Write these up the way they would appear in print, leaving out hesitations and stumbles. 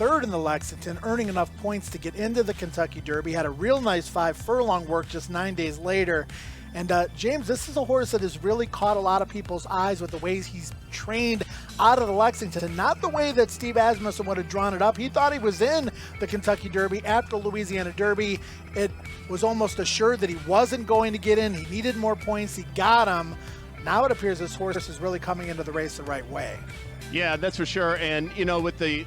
third in the Lexington, earning enough points to get into the Kentucky Derby. Had a real nice 5 furlong work just 9 days later. And James, this is a horse that has really caught a lot of people's eyes with the ways he's trained out of the Lexington. Not the way that Steve Asmussen would have drawn it up. He thought he was in the Kentucky Derby after Louisiana Derby. It was almost assured that he wasn't going to get in. He needed more points. He got them. Now it appears this horse is really coming into the race the right way. Yeah, that's for sure. And you know, with the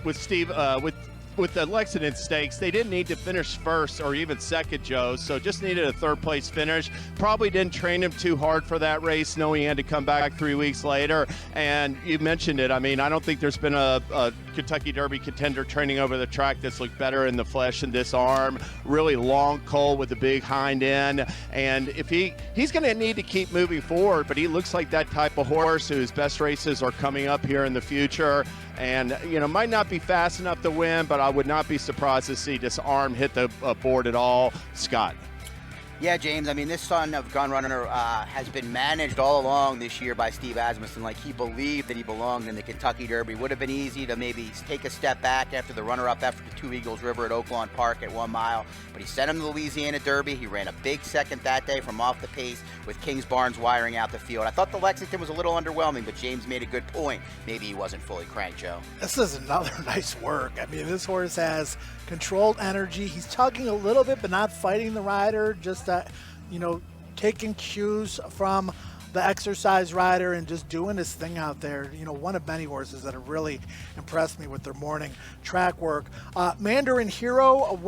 Lexington Stakes, they didn't need to finish first or even second, Joe, so just needed a third place finish. Probably didn't train him too hard for that race, knowing he had to come back 3 weeks later. And you mentioned it. I mean, I don't think there's been a Kentucky Derby contender training over the track that's looked better in the flesh than Disarm. Really long colt with a big hind end. And if he's going to need to keep moving forward, but he looks like that type of horse whose best races are coming up here in the future. And, you know, might not be fast enough to win, but I would not be surprised to see Disarm hit the board at all. Scott. Yeah, James, I mean, this son of Gun Runner has been managed all along this year by Steve Asmussen. Like, he believed that he belonged in the Kentucky Derby. Would have been easy to maybe take a step back after the runner-up after the Two Eagles River at Oaklawn Park at 1 mile. But he sent him to the Louisiana Derby. He ran a big second that day from off the pace with Kings Barnes wiring out the field. I thought the Lexington was a little underwhelming, but James made a good point. Maybe he wasn't fully cranked, Joe. This is another nice work. I mean, this horse has controlled energy. He's tugging a little bit, but not fighting the rider. Just, you know, taking cues from the exercise rider and just doing his thing out there. You know, one of many horses that have really impressed me with their morning track work. Mandarin Hero.